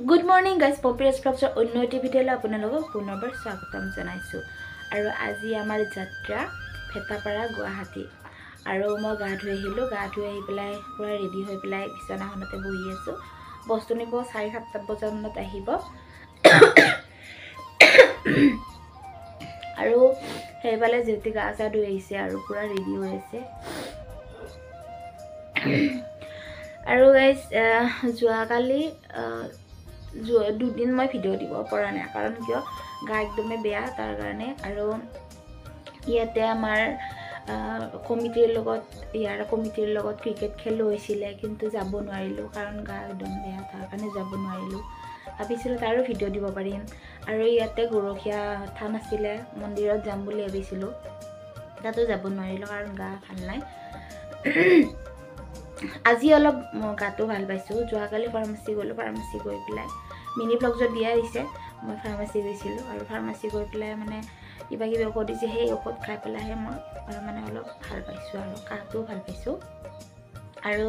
Good morning guys, Poppies Vlogs অন্য এটি ভিডিঅ'লৈ আপোনালোকক পুনৰবাৰ স্বাগতম জনাইছো আৰু আজি আমাৰ যাত্ৰা ফেটাপাৰা গুৱাহাটী আৰু মই গা ধুই আহি পেলাই পুৰা ৰেডি হৈ পেলাই বিছনাখনতে বহি আছো বস্তু নিব 7:30 বজাৰ মানত আহিব আৰু হেইবালে যেতি গা চা ধুই আহিছে আৰু পুৰা ৰেডি হৈ আছে আৰু গাইস যোৱা কালি দুদিন মই ভিডিও দিব পৰা নাই কাৰণ কিয় গা একদমে বেয়া তাৰ কাৰণে আৰু ইয়াতে আমাৰ কমিটিৰ লগত ক্ৰিকেট খেল হৈছিল কিন্তু যাব নোৱাৰিলো কাৰণ গা একদম বেয়া তাৰ কাৰণে যাব নোৱাৰিলো ভাবিছিলো তাৰো ভিডিও দিব পাৰিম আৰু ইয়াতে গৰখীয়া থান আছিল মন্দিৰত যাম বুলি ভাবিছিলো তাতো যাব নোৱাৰিলো কাৰণ গা ভাল নাই আজি অলপ গাটো ভাল পাইছো যোৱা কালি ফাৰ্মাসী গৈ পেলাই মিনি ব্লগত দিয়া হৈছে মই ফাৰ্মাসী গৈছিলো আৰু ফাৰ্মাসী গৈ পেলাই মানে কিবা ঔষধ দিছে সেই ঔষধ খাই পেলাই মই মানে অলপ ভাল পাইছো আৰু কাহটো ভাল পাইছো আৰু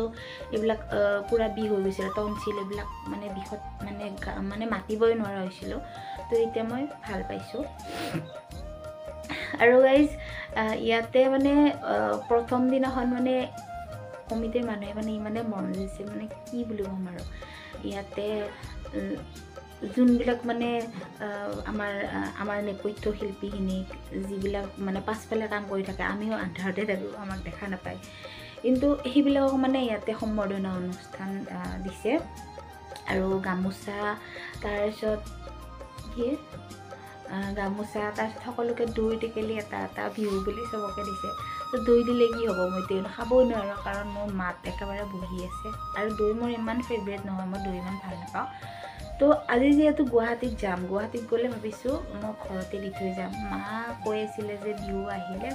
এইবিলাক পুৰা বি হৈ গৈছিল টনচিল এইবিলাক মানে বিষত মানে মাতিবই নোৱাৰা হৈছিল তো এতিয়া মই ভাল পাইছো আৰু গাইজ ইয়াতে মানে প্ৰথম দিনাখন মানে কমিটিৰ মানুহে মানে ইমানে মন দিছে মানে কি বুলি কম আৰু ইয়াতে যোনবিলাক মানে আমাৰ নেপথ্য শিল্পীখিনি যিবিলাক মানে পাছফালে কাম কৰি থাকে আমিও আন্ধাৰতে থাকো আমাক দেখা নাপায় কিন্তু সেইবিলাকক মানে ইয়াতে সম্বৰ্ধনা অনুষ্ঠান দিছে আৰু গামোচা তাৰপিছত কি গামোচা তাৰপিছত সকলোকে দৈ টেকেলি এটা বিহু বুলি চবকে দিছে তো দৈ দিলে কি হ'ব মই দৈ খাবই নোৱাৰো কাৰণ মোৰ মাত একেবাৰে বহি আছে আৰু দৈ মোৰ ইমান ফেভৰেট নহয় মই দৈ ইমান ভাল নাপাওঁ তো আজি যেহেতু গুৱাহাটীত যাম গুৱাহাটীত গ'লে ভাবিছো মই ঘৰতে দি থৈ যাম মা কৈ আছিল যে বিহু আহিলে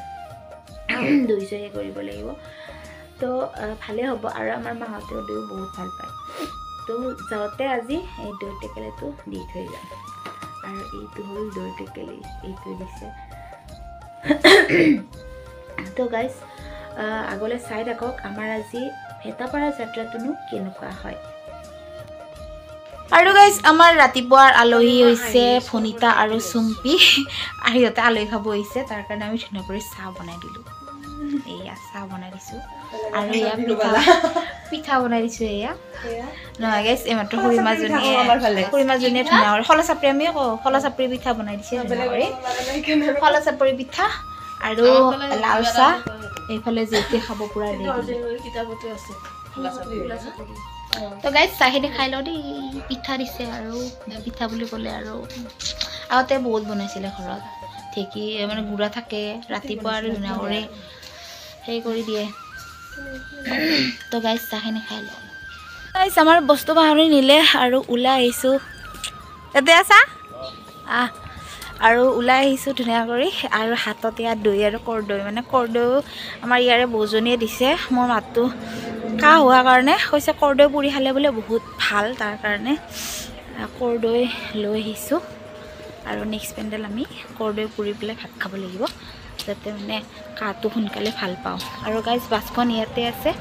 দৈ চৈ কৰিব লাগিব তো ভালে হ'ব আৰু আমাৰ মাহঁতেও দৈ বহুত ভাল পায় তো যাওঁতে আজি এই দৈ টেকেলিটো দি থৈ যাম আৰু এইটো হ'ল দৈ টেকেলি এইটো দিছে তো গাইজ আগলৈ চাই থাকক আমাৰ আজি ফেটাপাৰা যাত্ৰাটোনো কেনেকুৱা হয় আৰু গাইজ আমাৰ ৰাতিপুৱাৰ আলহী হৈছে ফনিতা আৰু চুম্পি আৰু ইহঁতে আলহী খাব আহিছে তাৰ কাৰণে আমি ধুনীয়া কৰি চাহ বনাই দিলোঁ এয়া চাহ বনাই দিছোঁ আৰু এয়া পিঠা বনাই দিছোঁ এয়া নহয় গাইজ এইমাত্ৰ খুৰীমাজনীয়ে ধুনীয়া কৰি খলা চাপৰি আমি খলা চাপৰি পিঠা বনাই দিছে খলা চাপৰি পিঠা আৰু লাও চাহ এইফালে যেতি খাব পুৰা তো গাইজ চাহখিনি খাই লওঁ দেই পিঠা দিছে আৰু পিঠা বুলি ক'লে আৰু আগতে বহুত বনাইছিলে ঘৰত ঢেঁকী মানে গুড়া থাকে ৰাতিপুৱা আৰু ধুনীয়া কৰি সেই কৰি দিয়ে তো গাইজ চাহখিনি খাই লওঁ গাইজ আমাৰ বস্তু বাহানি নিলে আৰু ওলাই আহিছোঁ তাতে আছা আৰু ওলাই আহিছোঁ ধুনীয়া কৰি আৰু হাতত ইয়াত দৈ আৰু কৰদৈ মানে কৰদৈও আমাৰ ইয়াৰে বৌজনীয়ে দিছে মোৰ মাতটো কাহ হোৱাৰ কাৰণে কৈছে কৰদৈ পুৰি খালে বোলে বহুত ভাল তাৰ কাৰণে কৰদৈ লৈ আহিছোঁ আৰু নেক্সট পেণ্ডেল আমি কৰদৈ পুৰি পেলাই ভাত খাব লাগিব যাতে মানে কাহটো সোনকালে ভাল পাওঁ আৰু গাইজ বাছখন ইয়াতে আছে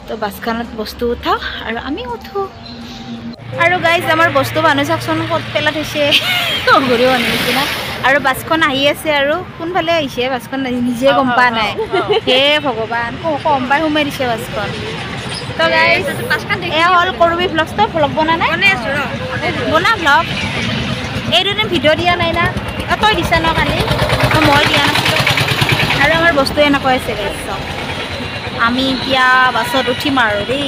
তো বাছখনত বস্তু উঠাওঁ আৰু আমি উঠোঁ আৰু গাইজ আমাৰ বস্তু মানুহ চাওকচোন ক'ত পেলাই থৈছে ঘূৰিও আনি নিচিনা আৰু বাছখন আহি আছে আৰু কোনফালে আহিছে বাছখন নিজে গম পোৱা নাই হে ভগৱান কম পাই সোমাই দিছে বাছখন তো গাইজ এয়া হ'ল কৰবী ভ্লগছটো ভ্লগ বনা নাই বনা ভ্লগ এই দুদিন ভিডিঅ' দিয়া নাই না তই দিছা ন কালি মই দিয়া নাছিলোঁ আৰু আমাৰ বস্তু এনেকুৱা আছে গাইজ চব আমি এতিয়া বাছত উঠিম আৰু দেই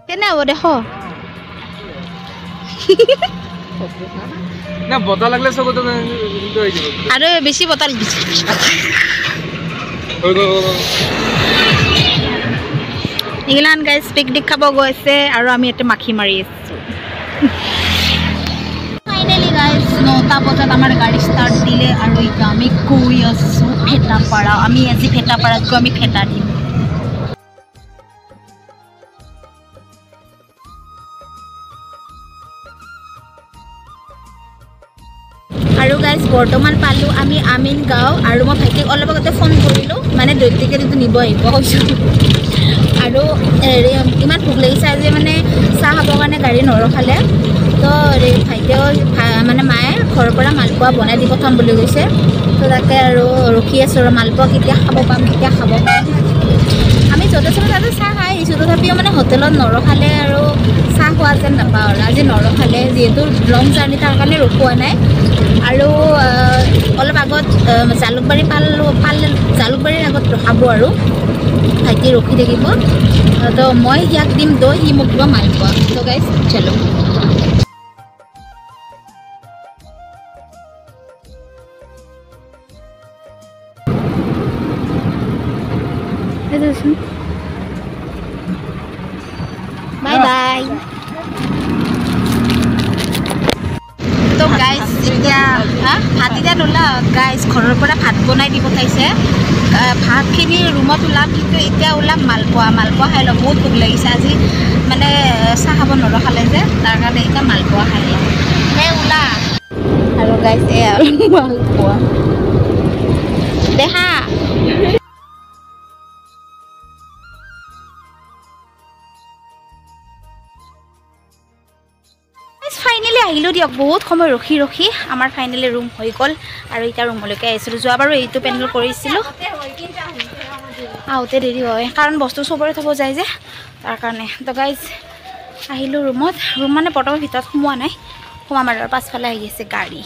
কেনে হ'ব দেখ না বতা লাগলে চকুটো আৰু বেছি বতা ইগলান গাইজ পিকনিক খাব গৈছে আৰু আমি ইয়াতে মাখি মাৰি আছোঁ ফাইনেলি গাইজ 9টা বজাত আমাৰ গাড়ী ষ্টাৰ্ট দিলে আৰু এতিয়া আমি গৈ আছোঁ ফেটাপাৰা আমি আজি ফেটাপাৰাত গৈ আমি ফেটা দিম গাইজ বৰ্তমান পালোঁ আমি আমিন গাঁও আৰু মই ভাইটিক অলপ আগতে ফোন কৰিলোঁ মানে দৈত্যকে কিন্তু নিব আহিব কৈছোঁ আৰু হেৰি ইমান ভোক লাগিছে আজি মানে চাহ খাবৰ কাৰণে গাড়ী নৰখালে তো হেৰি ভাইটিও মানে মায়ে ঘৰৰ পৰা মালপোৱা বনাই দি পঠাম বুলি কৈছে তো তাকে আৰু ৰখি আছোঁ আৰু মালপোৱা কেতিয়া খাব পাম আমি য'তে চ'তে তাতে চাহ খাই আহিছোঁ তথাপিও মানে হোটেলত নৰখালে আৰু চাহ খোৱা যেন নাপাওঁ আৰু আজি নৰখালে যিহেতু লং জাৰ্ণি তাৰ কাৰণে ৰখোৱা নাই আৰু অলপ আগত জালুকবাৰী জালুকবাৰীৰ আগত ৰখাব আৰু ভাইটি ৰখি থাকিব তো মই ইয়াক দিম দৈ সি মোক দিব মালপোৱা তো গাইজ চলো বাই বাই তো গাইজ এতিয়া ভাত এতিয়া নোলা গাইজ ঘৰৰ পৰা ভাত বনাই দি পঠাইছে ভাতখিনি ৰুমত ওলাম কিন্তু এতিয়া ওলাম মালপোৱা খাই লওঁ বহুত ভোক লাগিছে আজি মানে চাহ খাব নৰখালে যে তাৰ কাৰণে এতিয়া মালপোৱা খাই লওঁ সেই ওলা আৰু গাইজ এয়া মালপোৱা দেখা ফাইনেলি আহিলোঁ দিয়ক বহুত সময় ৰখি আমাৰ ফাইনেলি ৰুম হৈ গ'ল আৰু এতিয়া ৰুমলৈকে আহিছিলোঁ যোৱাবাৰো এইটো পেণ্ডেল কৰিছিলোঁ আহোঁতে দেৰি হয় কাৰণ বস্তু চবৰে থ'ব যায় যে তাৰ কাৰণে তো গাইজ আহিলোঁ ৰুম মানে বৰ্তমান ভিতৰত সোমোৱা নাই সোমাম আৰু পাছফালে আহি আছে গাড়ী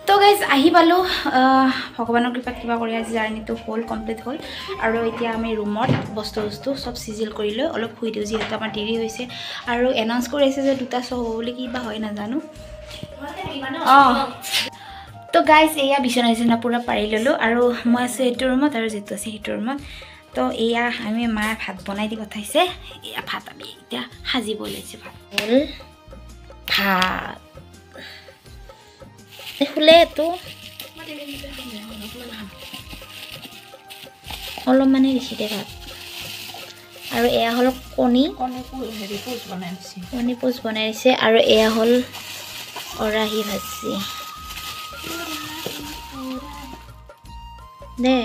তো গাইজ আহি পালোঁ ভগৱানৰ কৃপাত কিবা কৰি আজি জাৰ্ণিটো হ'ল কমপ্লিট হ'ল আৰু এতিয়া আমি ৰুমত বস্তু চব চিজিল কৰি লৈ অলপ শুই দিওঁ যিহেতু আমাৰ দেৰি হৈছে আৰু এনাউন্স কৰি আছে যে 2টা শ্ব' হ'ব বুলি কিবা হয় নাজানো তো গাইজ এয়া বিচনা পূৰা পাৰি ল'লোঁ আৰু মই আছোঁ এইটো ৰুমত আৰু যিটো আছে সেইটো ৰুমত তো এয়া আমি মায়ে ভাত বনাই দি পঠাইছে এয়া ভাত আমি এতিয়া সাজিব ওলাইছোঁ ভাত শুলে এইটো অলপমানে দিছে দে ভাত আৰু এয়া হ'ল কণী পোচ বনাই দিছে আৰু এয়া হ'ল অৰাহি ভাজি দে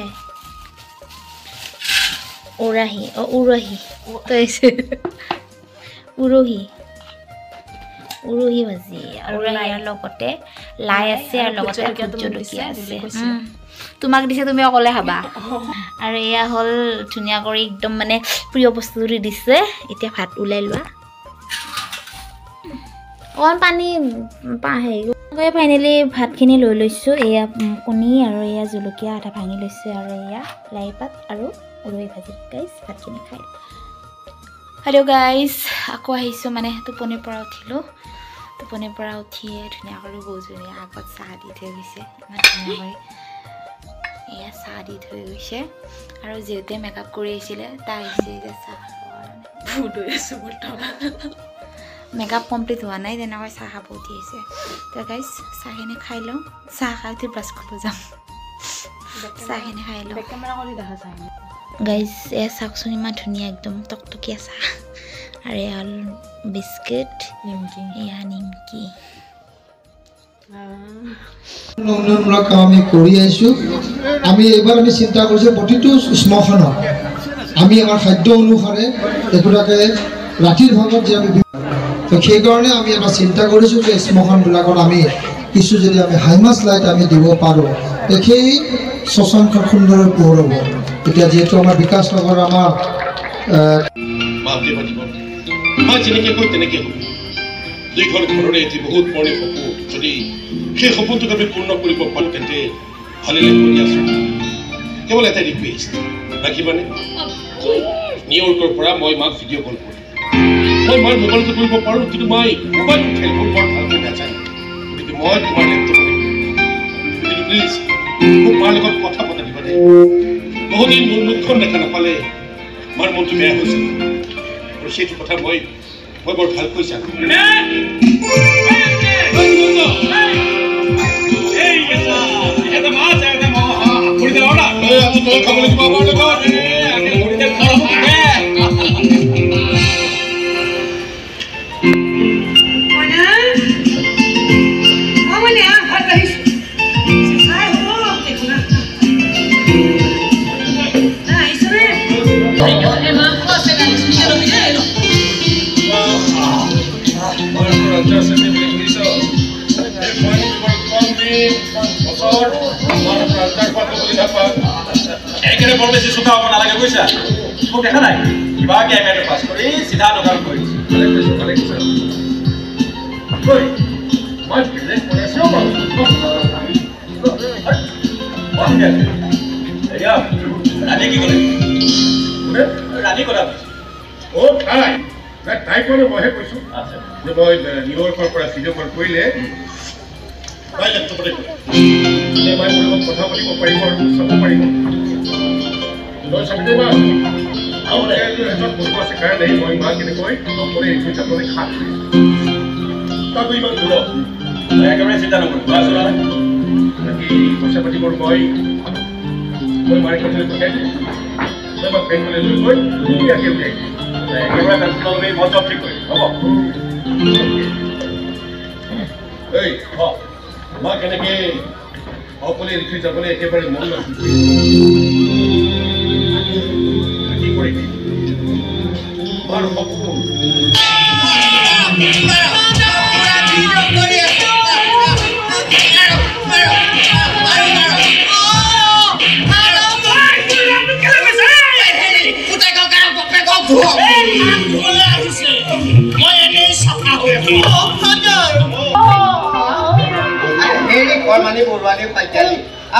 উৰহি ভাজি আৰু ইয়াৰ লগতে লাই আছে আৰু লগতে জলকীয়া আছে তোমাক দিছে তুমি অকলে খাবা আৰু এয়া হ'ল ধুনীয়া কৰি একদম মানে প্ৰিয় বস্তুটো দিছে এতিয়া ভাত ওলাই লোৱা অকণ পানী হেৰি ফাইনেলি ভাতখিনি লৈ লৈছোঁ এয়া কণী আৰু এয়া জলকীয়া আধা ভাঙি লৈছোঁ আৰু এয়া লাই পাত আৰু উৰহি ভাজি গাইজ ভাতখিনি খাই হেল্ল' গাইজ আকৌ আহিছোঁ মানে টোপনিৰ পৰা উঠিলোঁ টোপনিৰ পৰা উঠিয়ে ধুনীয়া কৰি বৌজনীয়ে আগত চাহ দি থৈ গৈছে ইমান ধুনীয়া কৰি এয়া চাহ দি থৈ গৈছে আৰু যিহেতুৱে মেকআপ কৰি আহিছিলে তাই আহিছে এতিয়া চাহ বহুত হৈ আছোঁ বৰ্তমান মেকআপ কমপ্লিট হোৱা নাই তেনেকৈ চাহ খাব উঠি আহিছে তো গাইজ চাহখিনি খাই লওঁ চাহ খাই উঠি ব্ৰাছ কৰিব যাম চাহখিনি খাই লওঁ গাইজ এয়া চাওকচোন ইমান ধুনীয়া একদম টকটকীয়া চাহ আৰু এয়া হ'ল বিস্কুট এয়া নিমকি উন্নয়নমূলক কাম আমি কৰি আহিছোঁ আমি এইবাৰ আমি চিন্তা কৰিছোঁ প্ৰতিটো শ্মশানত আমি আমাৰ খাদ্য অনুসাৰে একোটাকে ৰাতিৰ ভাগত যে আমি তো সেইকাৰণে আমি এটা চিন্তা কৰিছোঁ যে শ্মশানবিলাকত আমি কিছু যদি আমি হাইমাছ লাইট আমি দিব পাৰোঁ সেই শ্মশানখন সুন্দৰ পোহৰ হ'ব এতিয়া যিহেতু আমাৰ বিকাশ নগৰ আমাৰ দুইখন ঘৰৰে এটি বহুত মৰম সপোন যদি সেই সপোনটোক আমি পূৰ্ণ কৰিব পাৰোঁ তেন্তে ভালেই কৰি আছোঁ কেৱল এটা ৰিকুৱেষ্ট ৰাখিবানে নিউয়ৰ্কৰ পৰা মই মাক ভিডিঅ' কল কৰিম মই মাৰ মোবাইলটো কৰিব পাৰোঁ কিন্তু মই মোবাইল খেলবোৰ বৰ ভালকৈ নাজানো মই তোমাৰ লেপটপ কিন্তু প্লিজ মোক মাৰ লগত কথা পতা দিবা দেই বহুদিন মোৰ মুখখন দেখা নাপালে মাৰ মনটো বেয়া হৈছে আৰু সেইটো কথা মই বৰ ভালকৈ জানো একেবাৰে বৰ বেছি চোকা হ'ব নালাগে বুজিছা মোক দেখা নাই কিবাকে এমএটো পাছ কৰি চিধা দোকান কৰিছোঁ মই বিজনেছ কৰি আছোঁ ৰাণী কি ক'লে ৰাণী ক'লা অ' তাই তাই ক'লে মইহে কৈছোঁ যে মই নিউয়ৰ্কৰ পৰা ভিডিঅ' কল কৰিলে তাই লেপটপতে ক'লে যে মই মোৰ লগত কথা পাতিব পাৰিব আৰু চাব পাৰিব লৈ চাবি দেবা আৰু এজন বস্তু আছে কাৰণে মই ইমান কেনেকৈ নকৰে এইটো যাবলৈ খাত তাকো ইমান দূৰ একেবাৰে চিন্তা নকৰোঁ বাকী পইচা পাতিবোৰ মই মাৰি কথালৈ পঠিয়াই দিম মই বেংকলৈ লৈ গৈ ধুনীয়াকৈ উলিয়াই দিম একেবাৰে কাষ্টমাৰলৈ মই জব ঠিক কৰিম হ'ব এই মই কেনেকৈ অকলে এৰি থৈ যাবলৈ একেবাৰে মন নাছিল কি কৰিবি তোমাৰ সপোন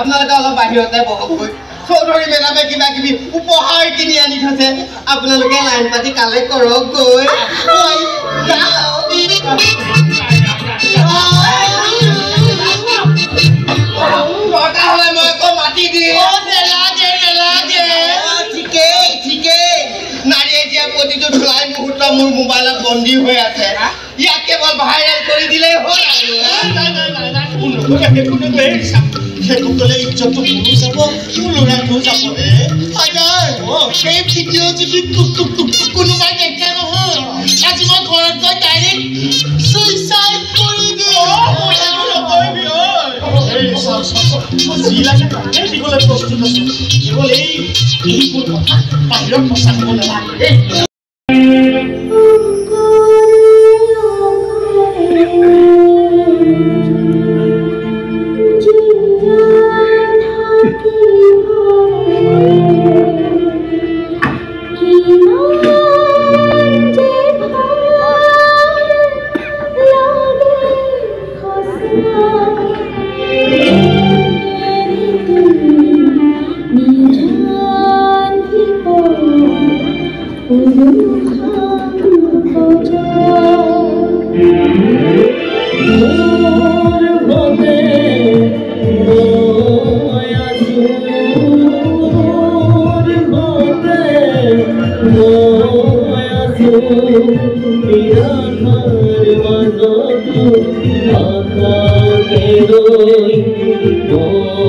আপোনালোকে অলপ বাহিৰতে বহকগৈ চৌধুৰী মেডামে কিবা কিবি উপহাৰ কিনি আনি থৈছে আপোনালোকে লাইন পাতি কালেক্ট কৰকগৈ দৰকাৰ হ'লে মই আকৌ মাতি দিম ঠিকেই ঠিকেই নাৰীয়ে এতিয়া প্ৰতিটো ধুলাই মুহূৰ্ত মোৰ মোবাইলত বন্দী হৈ আছে ইয়াক কেৱল ভাইৰেল কৰি দিলেই হ'ল সেইটো ক'লে ইজ্জতটো কোনো যাব মোৰ ল'ৰাটো যাব সেই ভিডিঅ' যদি কোনোবাই দেখে নহয় আজি মই ঘৰত গৈ ডাইৰেক্ট চুইচাইড কৰি দিবলৈ প্ৰস্তুত আছো কেৱল এইবোৰ কথা বাহিৰত প্ৰচাৰ কৰিব নালাগে Mira,